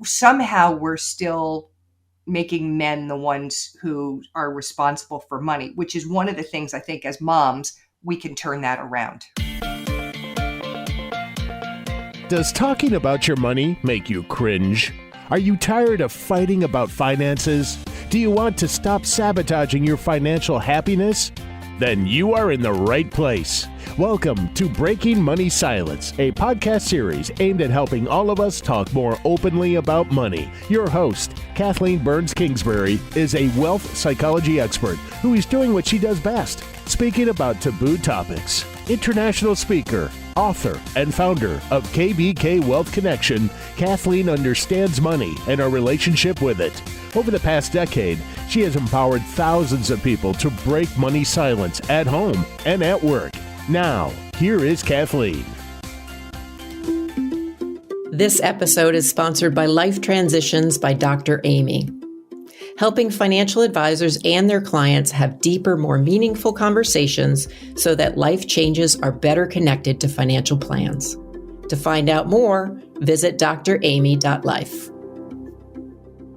somehow we're still making men the ones who are responsible for money, which is one of the things I think as moms, we can turn that around. Does talking about your money make you cringe? Are you tired of fighting about finances? Do you want to stop sabotaging your financial happiness? Then you are in the right place. Welcome to Breaking Money Silence, a podcast series aimed at helping all of us talk more openly about money. Your host, Kathleen Kingsbury, is a wealth psychology expert who is doing what she does best, speaking about taboo topics. International speaker, author, and founder of KBK Wealth Connection, Kathleen understands money and our relationship with it. Over the past decade, she has empowered thousands of people to break money silence at home and at work. Now, here is Kathleen. This episode is sponsored by Life Transitions by Dr. Amy, helping financial advisors and their clients have deeper, more meaningful conversations so that life changes are better connected to financial plans. To find out more, visit dramy.life.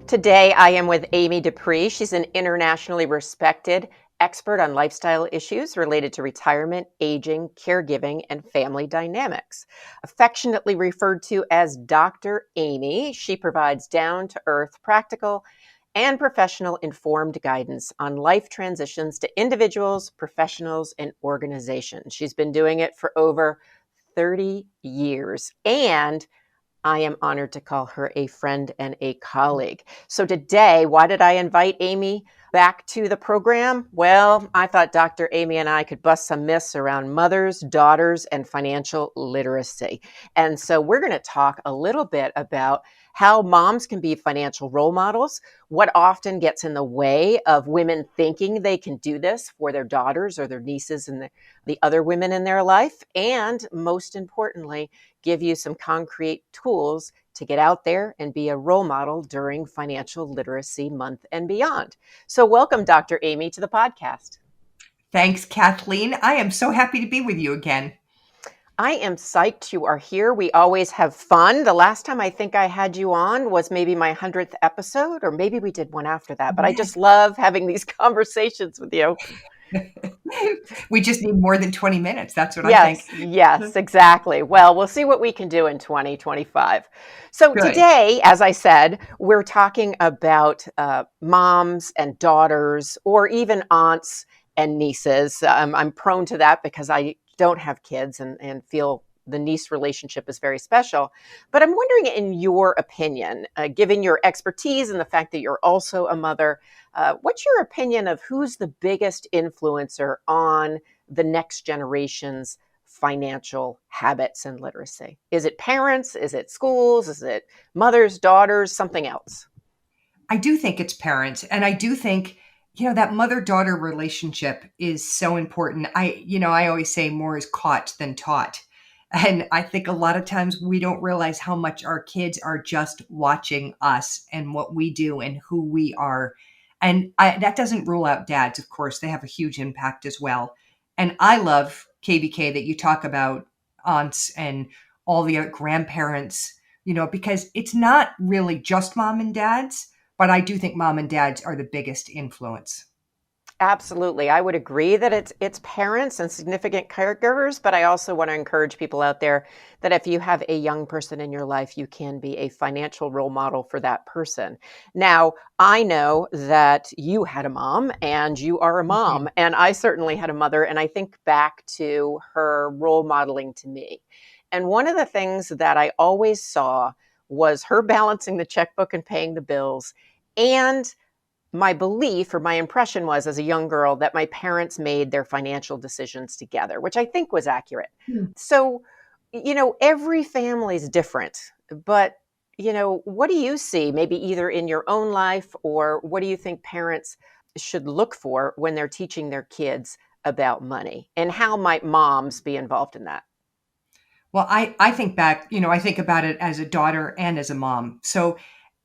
Today, I am with Amy Dupree. She's an internationally respected expert on lifestyle issues related to retirement, aging, caregiving, and family dynamics. Affectionately referred to as Dr. Amy, she provides down-to-earth, practical, and professional informed guidance on life transitions to individuals, professionals, and organizations. She's been doing it for over 30 years, and I am honored to call her a friend and a colleague. So today, why did I invite Amy back to the program? Well, I thought Dr. Amy and I could bust some myths around mothers, daughters, and financial literacy. And so we're going to talk a little bit about how moms can be financial role models, what often gets in the way of women thinking they can do this for their daughters or their nieces and the other women in their life, and most importantly, give you some concrete tools to get out there and be a role model during Financial Literacy Month and beyond. So welcome, Dr. Amy, to the podcast. Thanks, Kathleen. I am so happy to be with you again. I am psyched you are here. We always have fun. The last time I think I had you on was maybe my 100th episode, or maybe we did one after that. But I just love having these conversations with you. We just need more than 20 minutes. That's what I think. Yes, exactly. Well, we'll see what we can do in 2025. So Good. Today, as I said, we're talking about moms and daughters, or even aunts and nieces. I'm prone to that because I don't have kids and feel the niece relationship is very special. But I'm wondering, in your opinion, given your expertise and the fact that you're also a mother, what's your opinion of who's the biggest influencer on the next generation's financial habits and literacy? Is it parents? Is it schools? Is it mothers, daughters, something else? I do think it's parents. And I do think, that mother-daughter relationship is so important. I always say more is caught than taught. And I think a lot of times we don't realize how much our kids are just watching us and what we do and who we are. And that doesn't rule out dads, of course. They have a huge impact as well. And I love, KBK, that you talk about aunts and all the other grandparents, because it's not really just mom and dads, but I do think mom and dads are the biggest influence. Absolutely. I would agree that it's parents and significant caregivers, but I also want to encourage people out there that if you have a young person in your life, you can be a financial role model for that person. Now, I know that you had a mom and you are a mom, and I certainly had a mother, and I think back to her role modeling to me. And one of the things that I always saw was her balancing the checkbook and paying the bills. And my belief or my impression was, as a young girl, that my parents made their financial decisions together, which I think was accurate. So, every family is different, but, what do you see maybe either in your own life, or what do you think parents should look for when they're teaching their kids about money, and how might moms be involved in that? Well, I think back, I think about it as a daughter and as a mom. So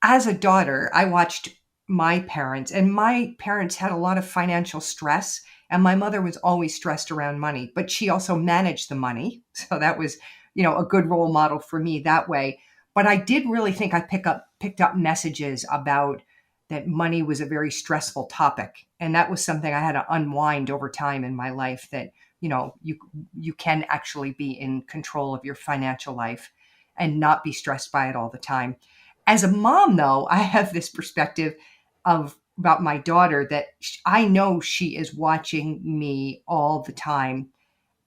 as a daughter, I watched my parents, and my parents had a lot of financial stress, and my mother was always stressed around money, but she also managed the money. So that was, a good role model for me that way. But I did really think I pick up picked up messages about that money was a very stressful topic. And that was something I had to unwind over time in my life, that, you can actually be in control of your financial life and not be stressed by it all the time. As a mom, though, I have this perspective of about my daughter that I know she is watching me all the time,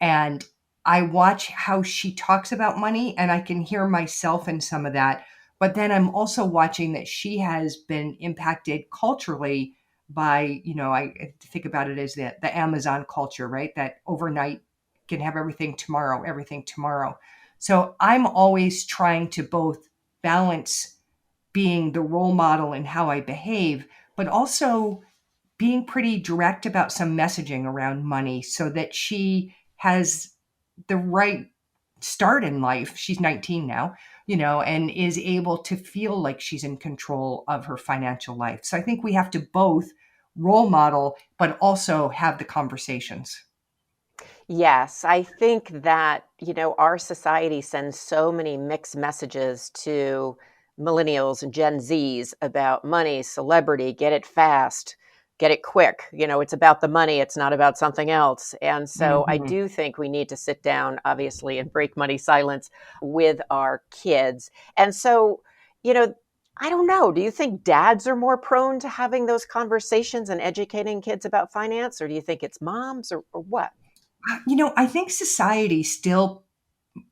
and I watch how she talks about money, and I can hear myself in some of that. But then I'm also watching that she has been impacted culturally by, I think about it as the Amazon culture, right? That overnight can have everything tomorrow, everything tomorrow. So I'm always trying to both balance being the role model in how I behave, but also being pretty direct about some messaging around money so that she has the right start in life. She's 19 now, and is able to feel like she's in control of her financial life. So I think we have to both role model, but also have the conversations. Yes, I think that, our society sends so many mixed messages to millennials and Gen Zs about money, celebrity, get it fast, get it quick. It's about the money, it's not about something else. And so I Mhm. do think we need to sit down, obviously, and break money silence with our kids. And so, you know, I don't know. Do you think dads are more prone to having those conversations and educating kids about finance, or do you think it's moms, or what? I think society still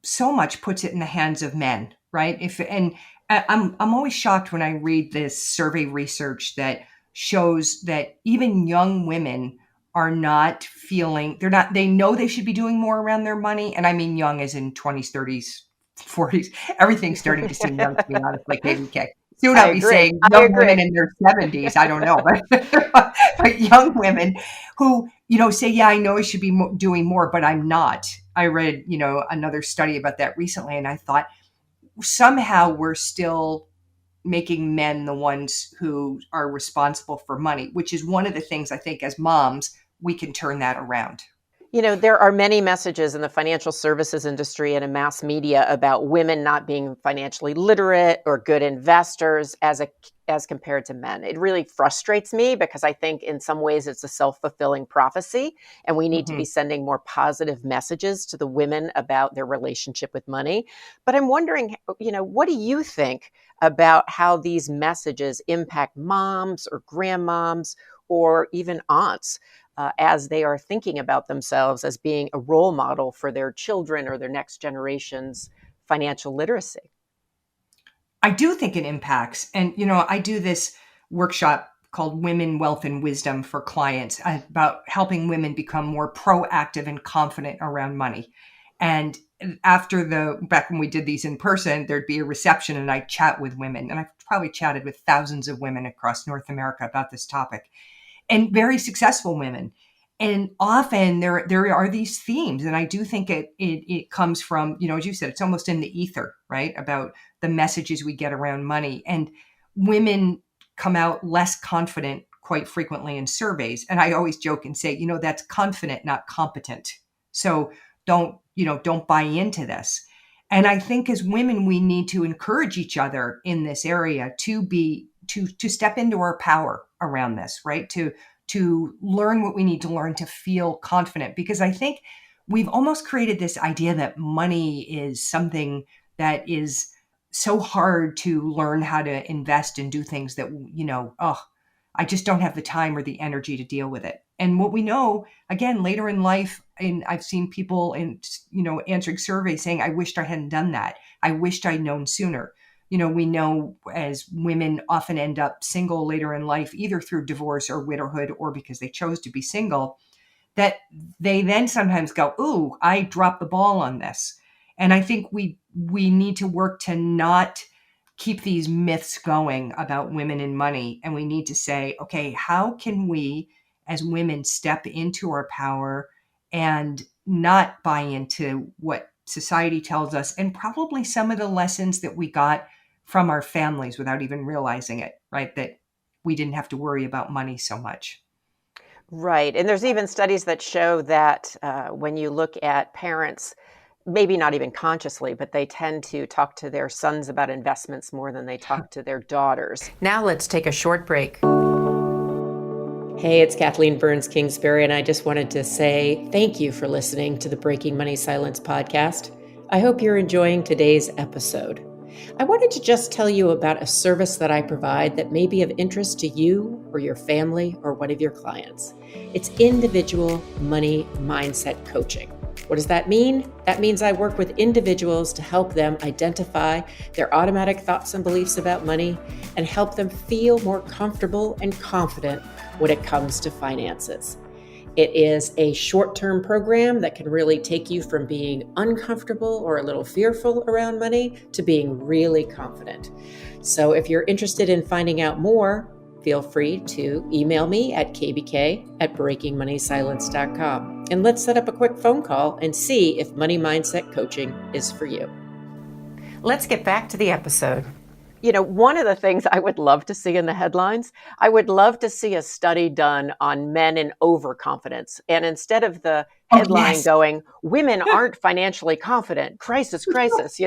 so much puts it in the hands of men, right? If and I'm always shocked when I read this survey research that shows that even young women are not feeling, they know they should be doing more around their money, and I mean young as in 20s, 30s, 40s. Everything's starting to seem young to me, honestly, KVK. Soon I I'll be agree. saying I young women agree. in their 70s. I don't know, but young women who, say, yeah, I know I should be doing more, but I'm not. I read, another study about that recently, and I thought somehow we're still making men the ones who are responsible for money, which is one of the things I think as moms we can turn that around. There are many messages in the financial services industry and in mass media about women not being financially literate or good investors as compared to men. It really frustrates me because I think in some ways it's a self-fulfilling prophecy, and we need to Hmm. be sending more positive messages to the women about their relationship with money. But I'm wondering, what do you think about how these messages impact moms or grandmoms or even aunts? As they are thinking about themselves as being a role model for their children or their next generation's financial literacy. I do think it impacts. And, I do this workshop called Women, Wealth, and Wisdom for clients about helping women become more proactive and confident around money. And after back when we did these in person, there'd be a reception and I'd chat with women. And I've probably chatted with thousands of women across North America about this topic, and very successful women. And often there are these themes, and I do think it comes from, as you said, it's almost in the ether, right? About the messages we get around money. And women come out less confident quite frequently in surveys. And I always joke and say, that's confident, not competent. So don't buy into this. And I think as women, we need to encourage each other in this area to step into our power around this, right? To learn what we need to learn to feel confident. Because I think we've almost created this idea that money is something that is so hard to learn how to invest and do things that, oh, I just don't have the time or the energy to deal with it. And what we know, again, later in life, and I've seen people in, answering surveys saying, I wished I hadn't done that. I wished I'd known sooner. We know as women often end up single later in life, either through divorce or widowhood or because they chose to be single, that they then sometimes go, "Ooh, I dropped the ball on this." And I think we need to work to not keep these myths going about women and money, and we need to say, "Okay, how can we as women step into our power and not buy into what society tells us, and probably some of the lessons that we got from our families without even realizing it, right? That we didn't have to worry about money so much." Right. And there's even studies that show that when you look at parents maybe not even consciously, but they tend to talk to their sons about investments more than they talk to their daughters. Now let's take a short break. Hey, it's Kathleen Burns Kingsbury, and I just wanted to say thank you for listening to the Breaking Money Silence podcast. I hope you're enjoying today's episode. I wanted to just tell you about a service that I provide that may be of interest to you or your family or one of your clients. It's individual money mindset coaching. What does that mean? That means I work with individuals to help them identify their automatic thoughts and beliefs about money and help them feel more comfortable and confident when it comes to finances. It is a short-term program that can really take you from being uncomfortable or a little fearful around money to being really confident. So if you're interested in finding out more, feel free to email me at kbk@breakingmoneysilence.com. And let's set up a quick phone call and see if money mindset coaching is for you. Let's get back to the episode. You know, one of the things I would love to see in the headlines, I would love to see a study done on men in overconfidence. And instead of the headline going, women aren't financially confident, crisis, crisis,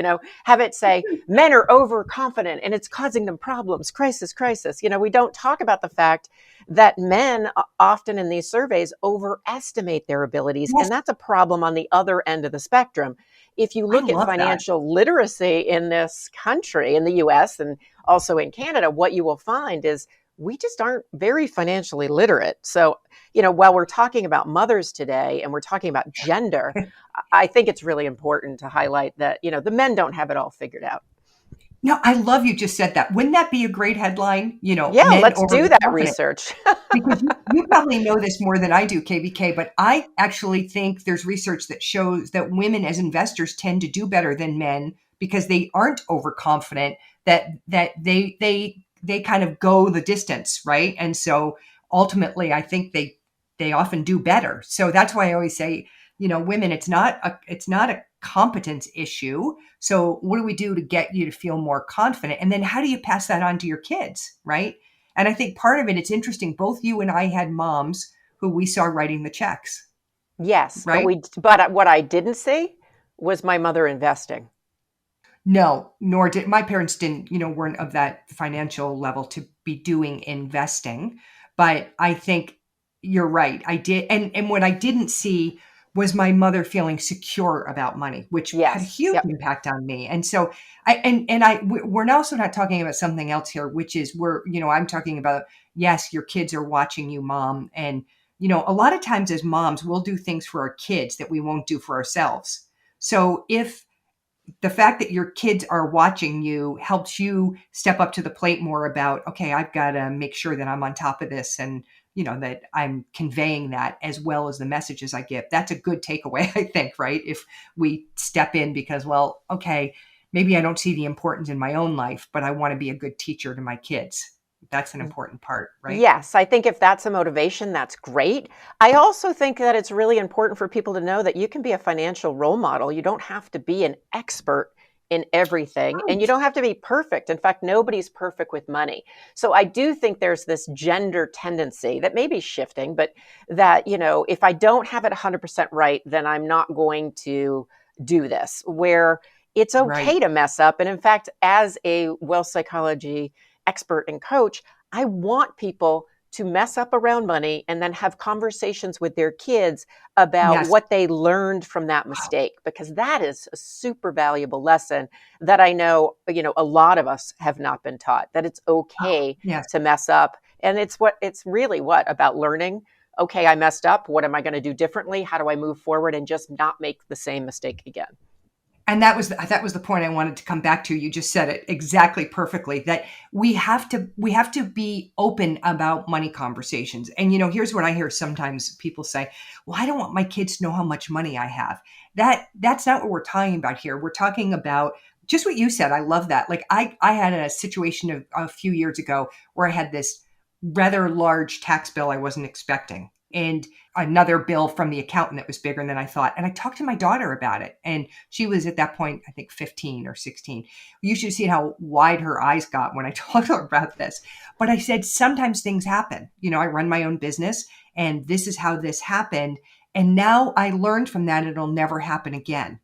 have it say, men are overconfident and it's causing them problems, crisis, crisis. We don't talk about the fact that men often in these surveys overestimate their abilities. Yes. And that's a problem on the other end of the spectrum. If you look at financial literacy in this country, in the US and also in Canada, what you will find is we just aren't very financially literate. So, while we're talking about mothers today and we're talking about gender, I think it's really important to highlight that, the men don't have it all figured out. No, I love you just said that. Wouldn't that be a great headline? Yeah, let's do that research. Because you probably know this more than I do, KBK, but I actually think there's research that shows that women as investors tend to do better than men because they aren't overconfident, that they kind of go the distance, right? And so ultimately, I think they often do better. So that's why I always say, women, it's not a competence issue. So what do we do to get you to feel more confident? And then how do you pass that on to your kids, right? And I think part of it, it's interesting, both you and I had moms who we saw writing the checks. Yes, right? But what I didn't see was my mother investing. No, nor did my parents weren't of that financial level to be doing investing. But I think you're right. I did. And what I didn't see was my mother feeling secure about money, which had a huge impact on me. And so we're also not talking about something else here, which is I'm talking about, yes, your kids are watching you, mom. And, a lot of times as moms, we'll do things for our kids that we won't do for ourselves. So if the fact that your kids are watching you helps you step up to the plate more about, okay, I've got to make sure that I'm on top of this and, that I'm conveying that as well as the messages I give. That's a good takeaway, I think, right? If we step in because, well, okay, maybe I don't see the importance in my own life, but I want to be a good teacher to my kids. That's an important part, right? Yes, I think if that's a motivation, that's great. I also think that it's really important for people to know that you can be a financial role model. You don't have to be an expert in everything, and you don't have to be perfect. In fact, nobody's perfect with money. So I do think there's this gender tendency that may be shifting, but that, if I don't have it 100% right, then I'm not going to do this, where it's okay to mess up. And in fact, as a wealth psychology expert and coach, I want people to mess up around money and then have conversations with their kids about what they learned from that mistake, because that is a super valuable lesson that I know, a lot of us have not been taught, that it's okay to mess up. And it's really about learning. Okay, I messed up. What am I going to do differently? How do I move forward and just not make the same mistake again? And that was the point I wanted to come back to. You just said it exactly perfectly, that we have to be open about money conversations. And, here's what I hear sometimes people say, well, I don't want my kids to know how much money I have. That's not what we're talking about here. We're talking about just what you said. I love that. Like I had a situation a few years ago where I had this rather large tax bill I wasn't expecting, and another bill from the accountant that was bigger than I thought. And I talked to my daughter about it. And she was at that point, I think 15 or 16. You should have seen how wide her eyes got when I told her about this. But I said, sometimes things happen. I run my own business and this is how this happened. And now I learned from that, it'll never happen again.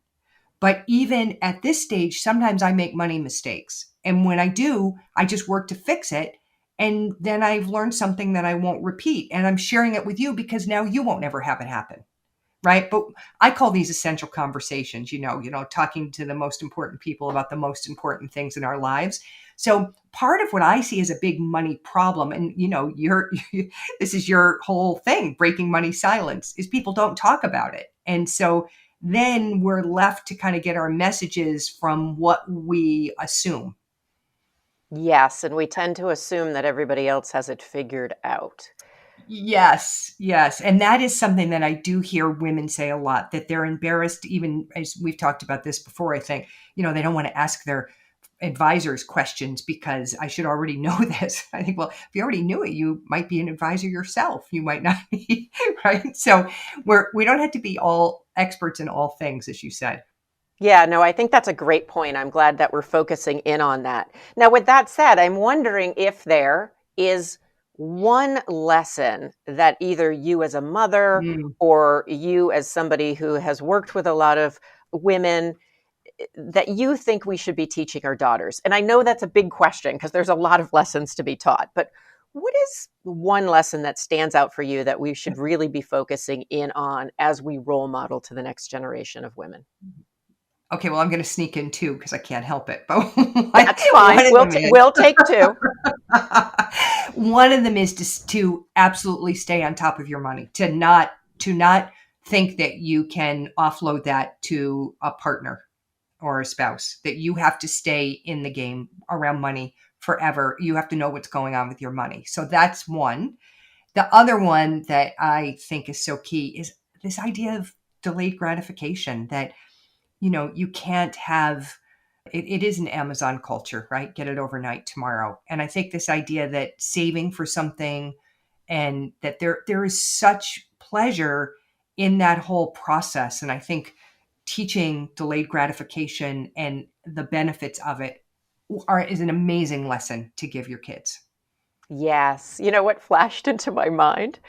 But even at this stage, sometimes I make money mistakes. And when I do, I just work to fix it. And then I've learned something that I won't repeat. And I'm sharing it with you because now you won't ever have it happen. Right. But I call these essential conversations, talking to the most important people about the most important things in our lives. So part of what I see as a big money problem, and this is your whole thing, breaking money silence, is people don't talk about it. And so then we're left to kind of get our messages from what we assume. Yes, and we tend to assume that everybody else has it figured out. Yes, yes. And that is something that I do hear women say a lot, that they're embarrassed, even as we've talked about this before, I think, they don't want to ask their advisors questions because I should already know this. I think, well, if you already knew it, you might be an advisor yourself. You might not be, right? So we don't have to be all experts in all things, as you said. Yeah, no, I think that's a great point. I'm glad that we're focusing in on that. Now, with that said, I'm wondering if there is one lesson that either you as a mother Mm. or you as somebody who has worked with a lot of women that you think we should be teaching our daughters. And I know that's a big question because there's a lot of lessons to be taught, but what is one lesson that stands out for you that we should really be focusing in on as we role model to the next generation of women? Okay, well, I'm going to sneak in two because I can't help it. But That's one fine. of them is We'll take two. one of them is to absolutely stay on top of your money, to not think that you can offload that to a partner or a spouse, that you have to stay in the game around money forever. You have to know what's going on with your money. So that's one. The other one that I think is so key is this idea of delayed gratification, that you can't have it is an Amazon culture, right? Get it overnight tomorrow. And I think this idea that saving for something, and that there is such pleasure in that whole process. And I think teaching delayed gratification and the benefits of it is an amazing lesson to give your kids. Yes. You know what flashed into my mind?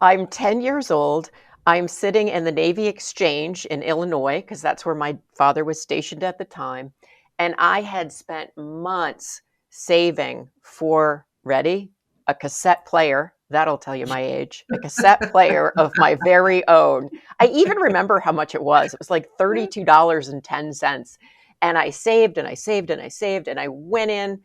I'm 10 years old. I'm sitting in the Navy Exchange in Illinois because that's where my father was stationed at the time. And I had spent months saving for, ready, a cassette player. That'll tell you my age. A cassette player of my very own. I even remember how much it was. It was like $32.10. And I saved and I saved and I saved. And I went in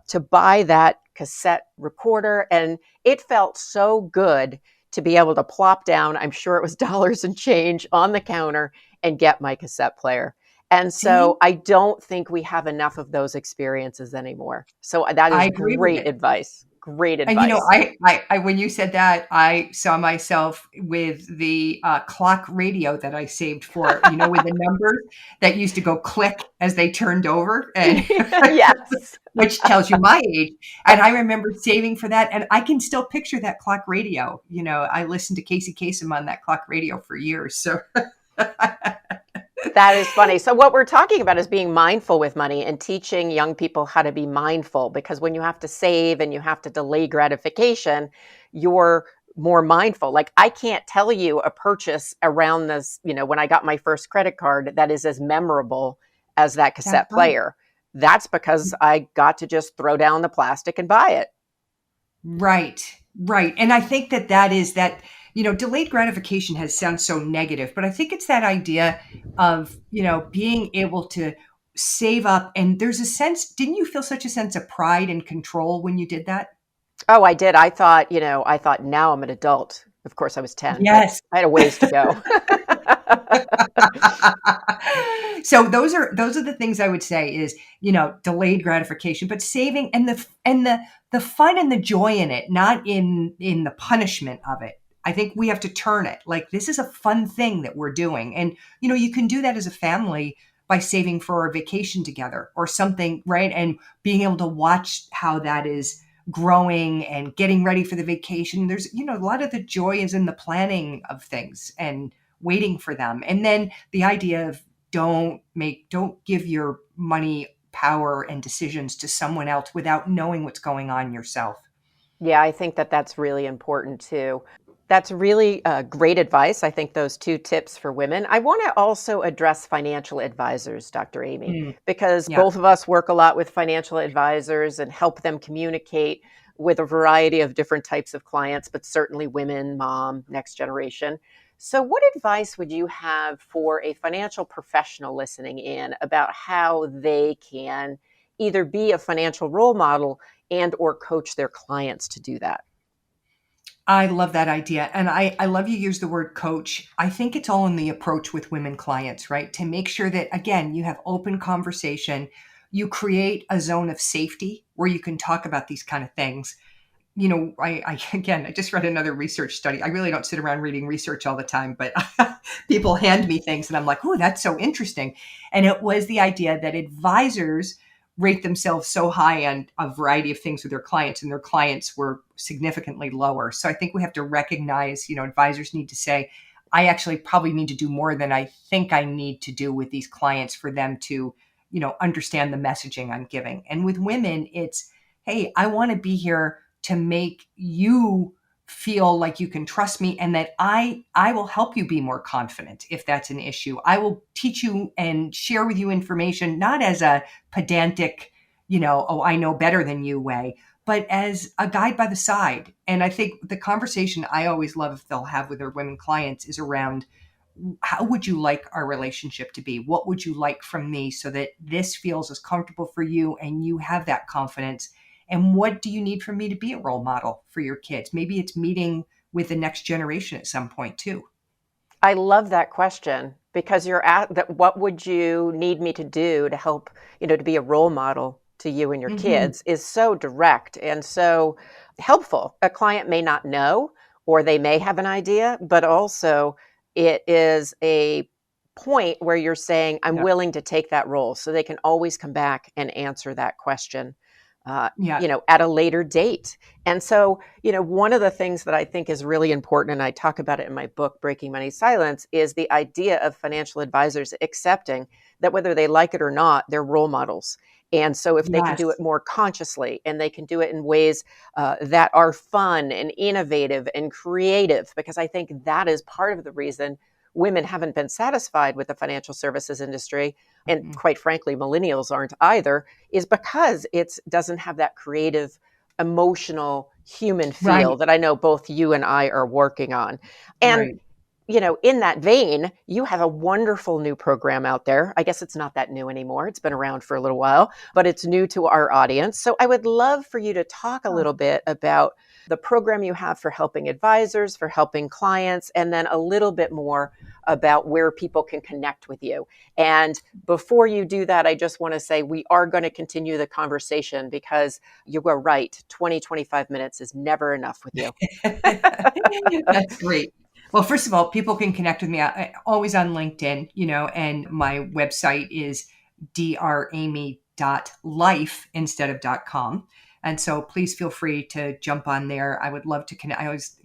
to buy that cassette recorder. And it felt so good to be able to plop down, I'm sure it was dollars and change on the counter and get my cassette player. And See, so I don't think we have enough of those experiences anymore. So that I is agree with great it. advice. Great And advice. when you said that, I saw myself with the clock radio that I saved for, with the numbers that used to go click as they turned over, and Yes. which tells you my age. And I remember saving for that, and I can still picture that clock radio. I listened to Casey Kasem on that clock radio for years. So That is funny. So what we're talking about is being mindful with money and teaching young people how to be mindful, because when you have to save and you have to delay gratification, you're more mindful. Like I can't tell you a purchase around this, when I got my first credit card that is as memorable as that that's cassette right. player. That's because I got to just throw down the plastic and buy it. Right, right. And I think that is that, delayed gratification has sounds so negative, but I think it's that idea of, being able to save up. And there's a sense, didn't you feel such a sense of pride and control when you did that? Oh, I did. I thought now I'm an adult. Of course I was 10, but Yes. I had a ways to go. So those are the things I would say is, delayed gratification, but saving, and the fun and the joy in it, not in the punishment of it. I think we have to turn it like this is a fun thing that we're doing. And you can do that as a family by saving for a vacation together or something, right? And being able to watch how that is growing and getting ready for the vacation. There's, a lot of the joy is in the planning of things and waiting for them. And then the idea of don't give your money power and decisions to someone else without knowing what's going on yourself. Yeah, I think that that's really important too. That's really great advice. I think those two tips for women. I want to also address financial advisors, Dr. Amy, Mm, because yeah. both of us work a lot with financial advisors and help them communicate with a variety of different types of clients, but certainly women, mom, next generation. So, what advice would you have for a financial professional listening in about how they can either be a financial role model and or coach their clients to do that? I love that idea. And I love you use the word coach. I think it's all in the approach with women clients, right? To make sure that, again, you have open conversation, you create a zone of safety where you can talk about these kind of things. I again, I just read another research study. I really don't sit around reading research all the time, but people hand me things and I'm like, oh, that's so interesting. And it was the idea that advisors rate themselves so high on a variety of things with their clients, and their clients were significantly lower. So I think we have to recognize, advisors need to say, I actually probably need to do more than I think I need to do with these clients for them to, understand the messaging I'm giving. And with women, it's, hey, I want to be here to make you feel like you can trust me, and that I will help you be more confident if that's an issue. I will teach you and share with you information, not as a pedantic, oh, I know better than you way, but as a guide by the side. And I think the conversation I always love if they'll have with their women clients is around, how would you like our relationship to be? What would you like from me so that this feels as comfortable for you and you have that confidence? And what do you need from me to be a role model for your kids? Maybe it's meeting with the next generation at some point too. I love that question because you're at that. What would you need me to do to help, to be a role model to you and your Hmm. kids is so direct and so helpful. A client may not know, or they may have an idea, but also it is a point where you're saying, I'm Yeah. willing to take that role. So they can always come back and answer that question, Yeah. at a later date. And so, one of the things that I think is really important, and I talk about it in my book, Breaking Money Silence, is the idea of financial advisors accepting that whether they like it or not, they're role models. And so, if they can do it Yes. more consciously and they can do it in ways that are fun and innovative and creative, because I think that is part of the reason women haven't been satisfied with the financial services industry. And Mhm. quite frankly, millennials aren't either, is because it doesn't have that creative, emotional, human feel Right. that I know both you and I are working on. And, Right. in that vein, you have a wonderful new program out there. I guess it's not that new anymore. It's been around for a little while, but it's new to our audience. So I would love for you to talk a Oh. little bit about the program you have for helping advisors, for helping clients, and then a little bit more about where people can connect with you. And before you do that, I just want to say we are going to continue the conversation because you were right. 20-25 minutes is never enough with you. That's great. Well, first of all, people can connect with me always on LinkedIn, and my website is dramy.life instead of .com. And so please feel free to jump on there. I would love to connect. I always,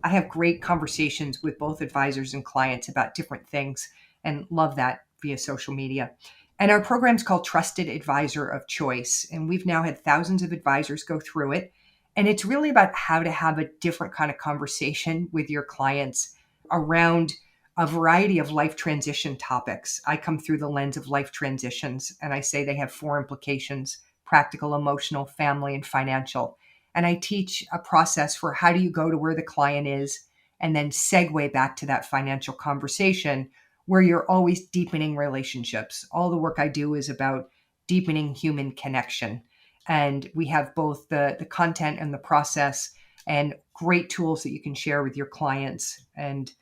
I have great conversations with both advisors and clients about different things and love that via social media. And our program's called Trusted Advisor of Choice. And we've now had thousands of advisors go through it. And it's really about how to have a different kind of conversation with your clients around a variety of life transition topics. I come through the lens of life transitions, and I say they have four implications: practical, emotional, family, and financial. And I teach a process for how do you go to where the client is and then segue back to that financial conversation where you're always deepening relationships. All the work I do is about deepening human connection. And we have both the content and the process and great tools that you can share with your clients. And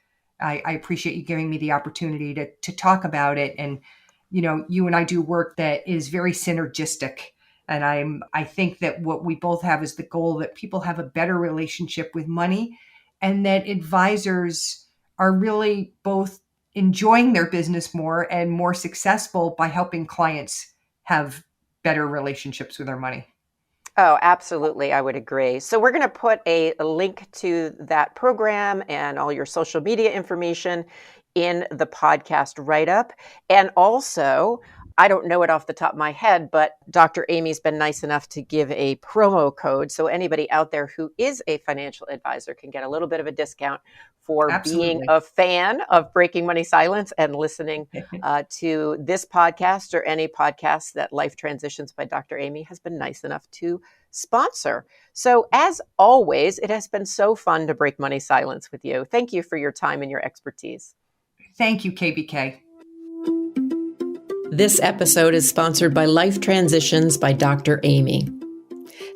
I appreciate you giving me the opportunity to talk about it. And, you and I do work that is very synergistic. And I think that what we both have is the goal that people have a better relationship with money, and that advisors are really both enjoying their business more and more successful by helping clients have better relationships with their money. Oh, absolutely. I would agree. So we're going to put a link to that program and all your social media information in the podcast write up. And also, I don't know it off the top of my head, but Dr. Amy's been nice enough to give a promo code. So anybody out there who is a financial advisor can get a little bit of a discount for being Absolutely. a fan of Breaking Money Silence and listening to this podcast or any podcast that Life Transitions by Dr. Amy has been nice enough to sponsor. So as always, it has been so fun to break money silence with you. Thank you for your time and your expertise. Thank you, KBK. This episode is sponsored by Life Transitions by Dr. Amy,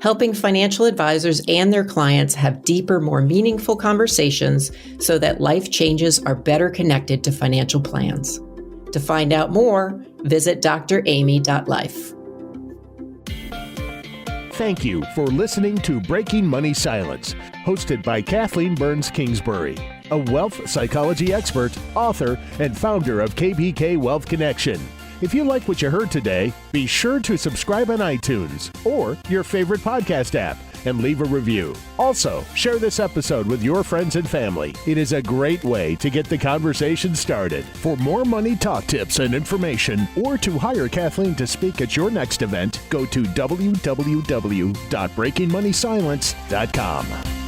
helping financial advisors and their clients have deeper, more meaningful conversations so that life changes are better connected to financial plans. To find out more, visit dramy.life. Thank you for listening to Breaking Money Silence, hosted by Kathleen Burns Kingsbury, a wealth psychology expert, author, and founder of KBK Wealth Connection. If you like what you heard today, be sure to subscribe on iTunes or your favorite podcast app and leave a review. Also, share this episode with your friends and family. It is a great way to get the conversation started. For more money talk tips and information, or to hire Kathleen to speak at your next event, go to www.breakingmoneysilence.com.